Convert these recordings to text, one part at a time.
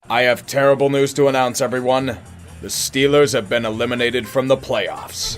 I have terrible news to announce, everyone. The Steelers have been eliminated from the playoffs.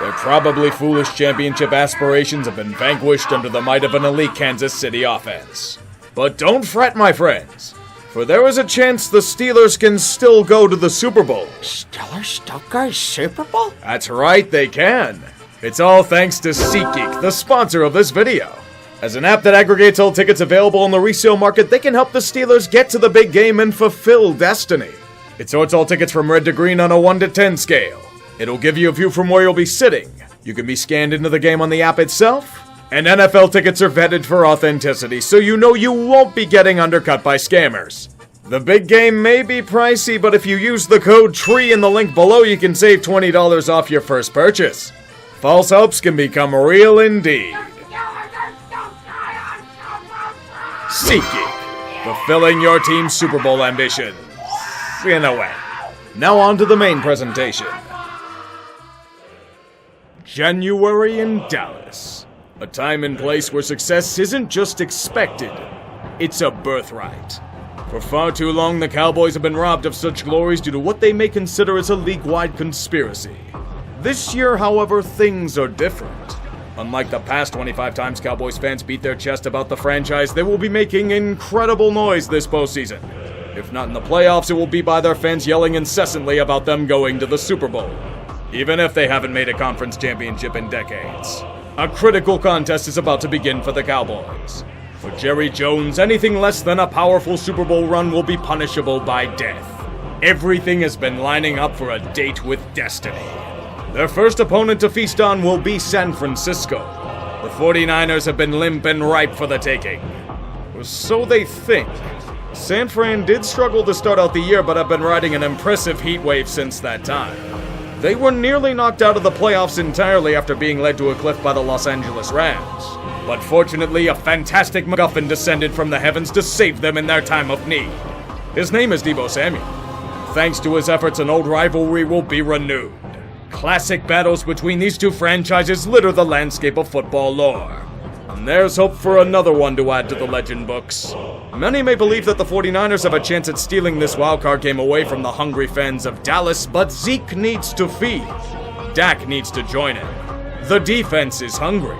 Their probably foolish championship aspirations have been vanquished under the might of an elite Kansas City offense. But don't fret, my friends, for there is a chance the Steelers can still go to the Super Bowl. Steelers still go Super Bowl? That's right, they can. It's all thanks to SeatGeek, the sponsor of this video. As an app that aggregates all tickets available in the resale market, they can help the Steelers get to the big game and fulfill destiny. It sorts all tickets from red to green on a 1 to 10 scale. It'll give you a view from where you'll be sitting. You can be scanned into the game on the app itself. And NFL tickets are vetted for authenticity, so you know you won't be getting undercut by scammers. The big game may be pricey, but if you use the code TREE in the link below, you can save $20 off your first purchase. False hopes can become real indeed. SeatGeek, fulfilling your team's Super Bowl ambitions. In a way. Now on to the main presentation. January in Dallas. A time and place where success isn't just expected, it's a birthright. For far too long, the Cowboys have been robbed of such glories due to what they may consider as a league-wide conspiracy. This year, however, things are different. Unlike the past 25 times Cowboys fans beat their chest about the franchise, they will be making incredible noise this postseason. If not in the playoffs, it will be by their fans yelling incessantly about them going to the Super Bowl. Even if they haven't made a conference championship in decades. A critical contest is about to begin for the Cowboys. For Jerry Jones, anything less than a powerful Super Bowl run will be punishable by death. Everything has been lining up for a date with destiny. Their first opponent to feast on will be San Francisco. The 49ers have been limp and ripe for the taking. Or so they think. San Fran did struggle to start out the year, but have been riding an impressive heat wave since that time. They were nearly knocked out of the playoffs entirely after being led to a cliff by the Los Angeles Rams. But fortunately, a fantastic MacGuffin descended from the heavens to save them in their time of need. His name is Deebo Samuel. Thanks to his efforts, an old rivalry will be renewed. Classic battles between these two franchises litter the landscape of football lore. And there's hope for another one to add to the legend books. Many may believe that the 49ers have a chance at stealing this wildcard game away from the hungry fans of Dallas, but Zeke needs to feed. Dak needs to join him. The defense is hungry.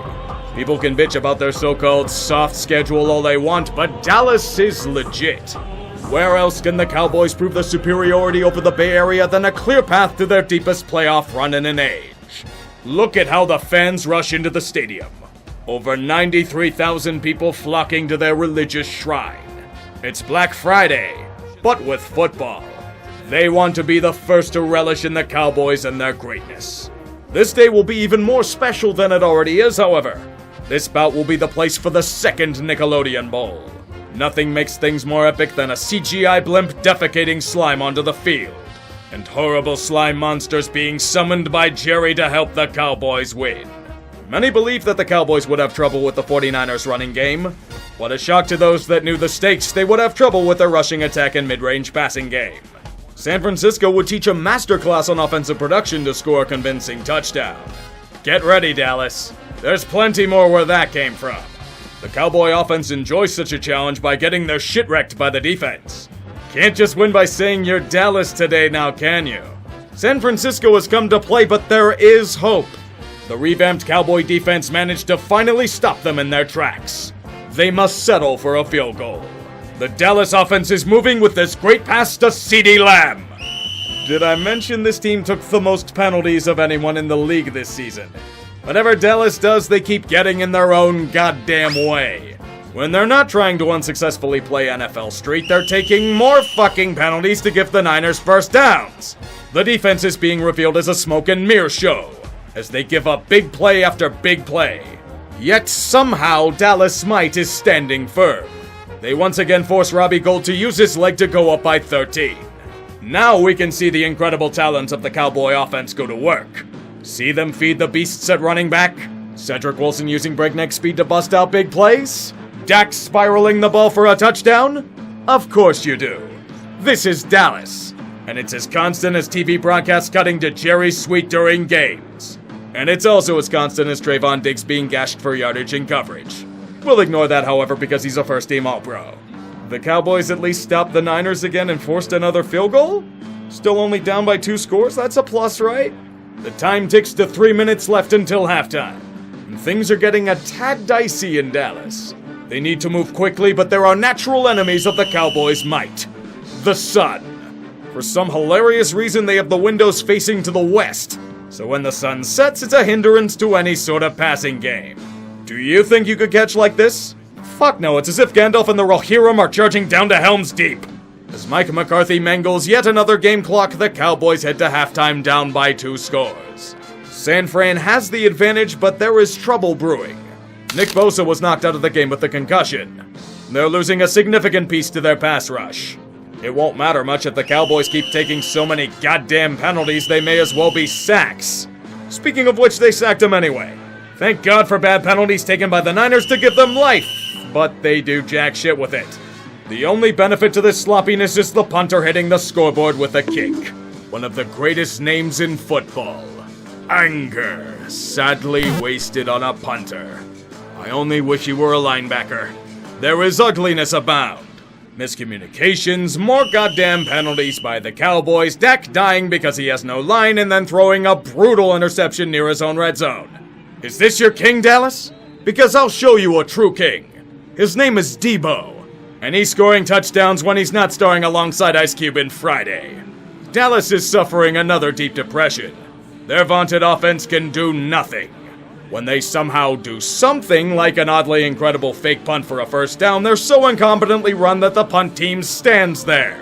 People can bitch about their so-called soft schedule all they want, but Dallas is legit. Where else can the Cowboys prove their superiority over the Bay Area than a clear path to their deepest playoff run in an age? Look at how the fans rush into the stadium. Over 93,000 people flocking to their religious shrine. It's Black Friday, but with football. They want to be the first to relish in the Cowboys and their greatness. This day will be even more special than it already is, however. This bout will be the place for the second Nickelodeon Bowl. Nothing makes things more epic than a CGI blimp defecating slime onto the field, and horrible slime monsters being summoned by Jerry to help the Cowboys win. Many believe that the Cowboys would have trouble with the 49ers running game. What a shock to those that knew the stakes, they would have trouble with their rushing attack and mid-range passing game. San Francisco would teach a masterclass on offensive production to score a convincing touchdown. Get ready, Dallas. There's plenty more where that came from. The Cowboy offense enjoys such a challenge by getting their shit wrecked by the defense. Can't just win by saying you're Dallas today now, can you? San Francisco has come to play, but there is hope. The revamped Cowboy defense managed to finally stop them in their tracks. They must settle for a field goal. The Dallas offense is moving with this great pass to CeeDee Lamb. Did I mention this team took the most penalties of anyone in the league this season? Whatever Dallas does, they keep getting in their own goddamn way. When they're not trying to unsuccessfully play NFL Street, they're taking more fucking penalties to give the Niners first downs. The defense is being revealed as a smoke and mirror show, as they give up big play after big play. Yet somehow Dallas Smite is standing firm. They once again force Robbie Gould to use his leg to go up by 13. Now we can see the incredible talents of the Cowboy offense go to work. See them feed the beasts at running back? Cedric Wilson using breakneck speed to bust out big plays? Dak spiraling the ball for a touchdown? Of course you do. This is Dallas, and it's as constant as TV broadcasts cutting to Jerry's suite during games. And it's also as constant as Trayvon Diggs being gashed for yardage and coverage. We'll ignore that, however, because he's a first-team All-Pro. The Cowboys at least stopped the Niners again and forced another field goal? Still only down by 2 scores? That's a plus, right? The time ticks to 3 minutes left until halftime. And things are getting a tad dicey in Dallas. They need to move quickly, but there are natural enemies of the Cowboys' might. The sun. For some hilarious reason, they have the windows facing to the west. So when the sun sets, it's a hindrance to any sort of passing game. Do you think you could catch like this? Fuck no, it's as if Gandalf and the Rohirrim are charging down to Helm's Deep. As Mike McCarthy mangles yet another game clock, the Cowboys head to halftime down by 2 scores. San Fran has the advantage, but there is trouble brewing. Nick Bosa was knocked out of the game with a concussion. They're losing a significant piece to their pass rush. It won't matter much if the Cowboys keep taking so many goddamn penalties, they may as well be sacks. Speaking of which, they sacked him anyway. Thank God for bad penalties taken by the Niners to give them life, but they do jack shit with it. The only benefit to this sloppiness is the punter hitting the scoreboard with a kick. One of the greatest names in football. Anger, sadly wasted on a punter. I only wish he were a linebacker. There is ugliness abound. Miscommunications, more goddamn penalties by the Cowboys, Dak dying because he has no line, and then throwing a brutal interception near his own red zone. Is this your king, Dallas? Because I'll show you a true king. His name is Debo, and he's scoring touchdowns when he's not starring alongside Ice Cube in Friday. Dallas is suffering another deep depression. Their vaunted offense can do nothing. When they somehow do something, like an oddly incredible fake punt for a first down, they're so incompetently run that the punt team stands there,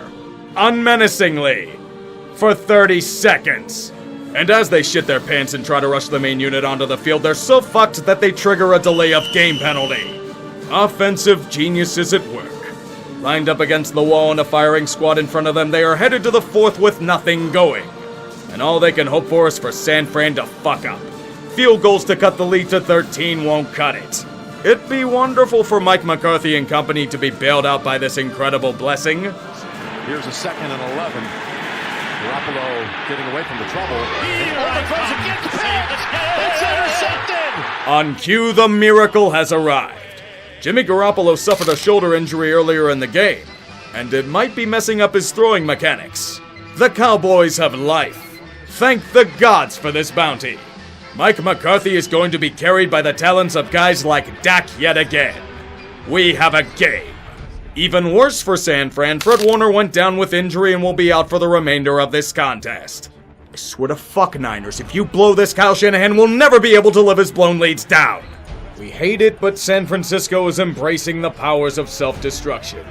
unmenacingly, for 30 seconds. And as they shit their pants and try to rush the main unit onto the field, they're so fucked that they trigger a delay of game penalty. Offensive geniuses at work. Lined up against the wall and a firing squad in front of them, they are headed to the 4th with nothing going. And all they can hope for is for San Fran to fuck up. Field goals to cut the lead to 13 won't cut it. It'd be wonderful for Mike McCarthy and company to be bailed out by this incredible blessing. Here's a 2nd and 11. Garoppolo getting away from the trouble. Overthrows it, gets picked! It's intercepted! On cue, the miracle has arrived. Jimmy Garoppolo suffered a shoulder injury earlier in the game, and it might be messing up his throwing mechanics. The Cowboys have life. Thank the gods for this bounty. Mike McCarthy is going to be carried by the talents of guys like Dak yet again. We have a game. Even worse for San Fran, Fred Warner went down with injury and will be out for the remainder of this contest. I swear to fuck, Niners, if you blow this, Kyle Shanahan will never be able to live his blown leads down. We hate it, but San Francisco is embracing the powers of self-destruction.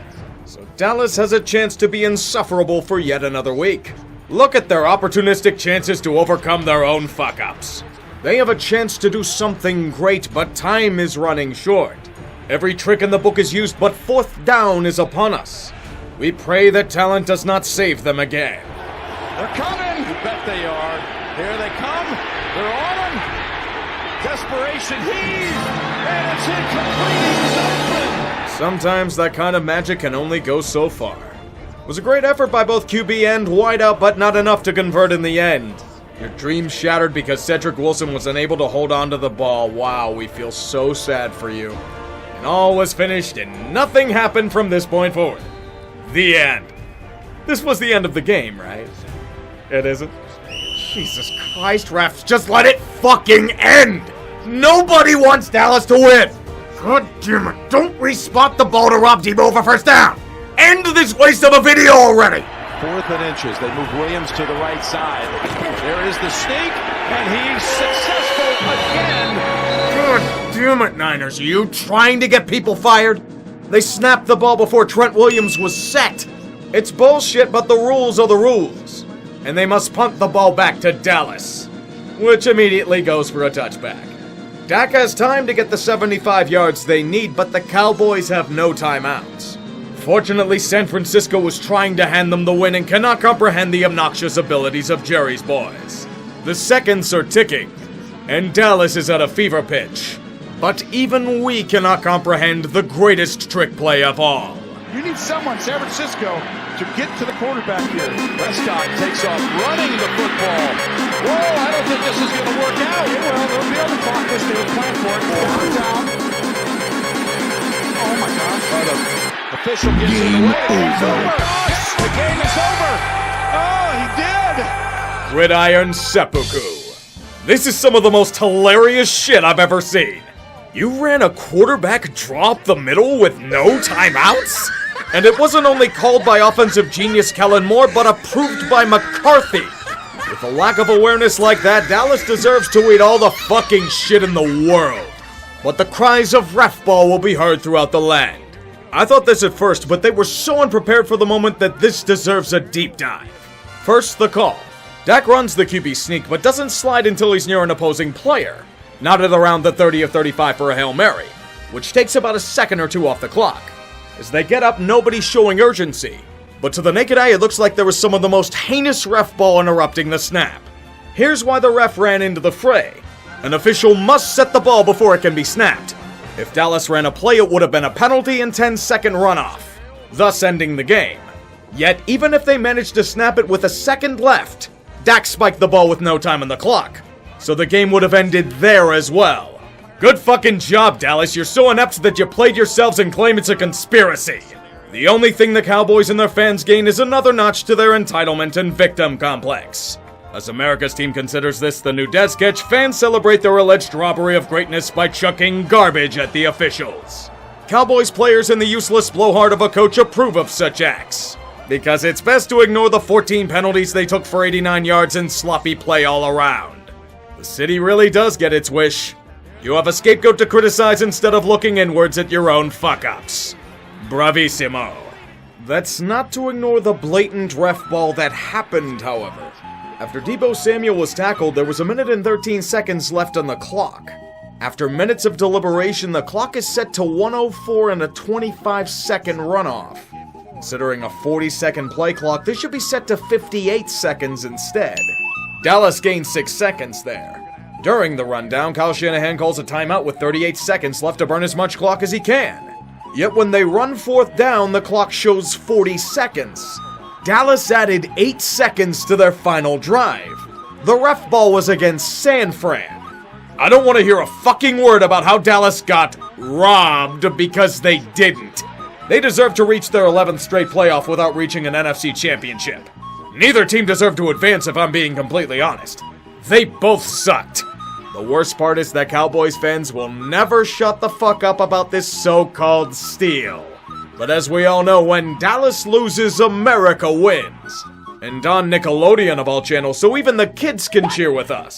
So Dallas has a chance to be insufferable for yet another week. Look at their opportunistic chances to overcome their own fuck-ups. They have a chance to do something great, but time is running short. Every trick in the book is used, but 4th down is upon us. We pray that talent does not save them again. They're coming! You bet they are. Here they come. They're on them. Desperation heave, and it's incomplete. He's open. Sometimes that kind of magic can only go so far. It was a great effort by both QB and wideout, but not enough to convert in the end. Your dream shattered because Cedric Wilson was unable to hold on to the ball. Wow, we feel so sad for you. And all was finished and nothing happened from this point forward. The end. This was the end of the game, right? It isn't? Jesus Christ, refs, just let it fucking end! Nobody wants Dallas to win! God damn it, don't respot the ball to Rob Debo for first down! End this waste of a video already! 4th and inches. They move Williams to the right side. There is the sneak, and he's successful again. God damn it, Niners. Are you trying to get people fired? They snapped the ball before Trent Williams was set. It's bullshit, but the rules are the rules. And they must punt the ball back to Dallas, which immediately goes for a touchback. Dak has time to get the 75 yards they need, but the Cowboys have no timeouts. Fortunately, San Francisco was trying to hand them the win and cannot comprehend the obnoxious abilities of Jerry's boys. The seconds are ticking, and Dallas is at a fever pitch. But even we cannot comprehend the greatest trick play of all. You need someone, San Francisco, to get to the quarterback here. Prescott takes off running the football. Whoa, I don't think this is going to work out. Well, they'll be able to block this. They were playing for it. 4th down. Oh, my gosh. Official gets in the way. It's over. The game is over. Oh, he did. Gridiron seppuku. This is some of the most hilarious shit I've ever seen. You ran a quarterback draw up the middle with no timeouts? And it wasn't only called by offensive genius Kellen Moore, but approved by McCarthy. With a lack of awareness like that, Dallas deserves to eat all the fucking shit in the world. But the cries of ref ball will be heard throughout the land. I thought this at first, but they were so unprepared for the moment that this deserves a deep dive. First, the call. Dak runs the QB sneak, but doesn't slide until he's near an opposing player. Not at around the 30 or 35 for a Hail Mary, which takes about a second or two off the clock. As they get up, nobody's showing urgency. But to the naked eye, it looks like there was some of the most heinous ref ball interrupting the snap. Here's why the ref ran into the fray. An official must set the ball before it can be snapped. If Dallas ran a play, it would have been a penalty and 10-second runoff, thus ending the game. Yet, even if they managed to snap it with a second left, Dak spiked the ball with no time on the clock. So the game would have ended there as well. Good fucking job, Dallas. You're so inept that you played yourselves and claim it's a conspiracy. The only thing the Cowboys and their fans gain is another notch to their entitlement and victim complex. As America's team considers this the new death sketch, fans celebrate their alleged robbery of greatness by chucking garbage at the officials. Cowboys players and the useless blowhard of a coach approve of such acts, because it's best to ignore the 14 penalties they took for 89 yards and sloppy play all around. The city really does get its wish. You have a scapegoat to criticize instead of looking inwards at your own fuck-ups. Bravissimo. That's not to ignore the blatant ref ball that happened, however. After Deebo Samuel was tackled, there was a minute and 13 seconds left on the clock. After minutes of deliberation, the clock is set to 1:04 and a 25-second runoff. Considering a 40-second play clock, this should be set to 58 seconds instead. Dallas gained 6 seconds there. During the rundown, Kyle Shanahan calls a timeout with 38 seconds left to burn as much clock as he can. Yet when they run fourth down, the clock shows 40 seconds. Dallas added 8 seconds to their final drive. The ref ball was against San Fran. I don't want to hear a fucking word about how Dallas got robbed because they didn't. They deserve to reach their 11th straight playoff without reaching an NFC championship. Neither team deserved to advance if I'm being completely honest. They both sucked. The worst part is that Cowboys fans will never shut the fuck up about this so-called steal. But as we all know, when Dallas loses, America wins. And on Nickelodeon of all channels, so even the kids can cheer with us.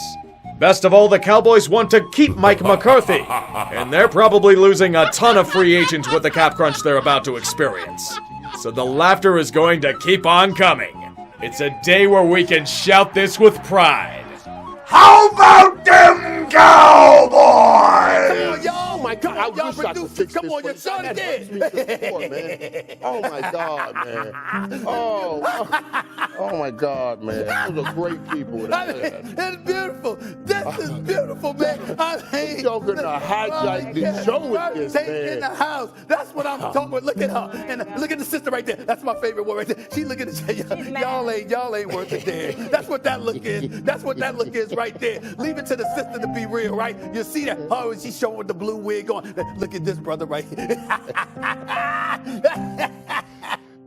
Best of all, the Cowboys want to keep Mike McCarthy, and they're probably losing a ton of free agents with the cap crunch they're about to experience. So the laughter is going to keep on coming. It's a day where we can shout this with pride. How about them Cowboys? Oh my God! I wish I could fix this. Come on, your son did. Oh my God, man! Oh my God, man! Those are great people. It's beautiful. This is beautiful, man. You're gonna hijack the show with this, man. In the house. That's what I'm talking about. Look at her, and look at the sister right there. That's my favorite one right there. She looking at y'all ain't worth a damn. That's what that look is. That's what that look is right there. Leave it to the sister to be real, right? You see that? Oh, she's showing with the blue wig on. Look at this brother right here.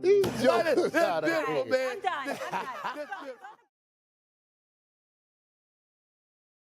These jokers That's out of beautiful, here. man. I'm done.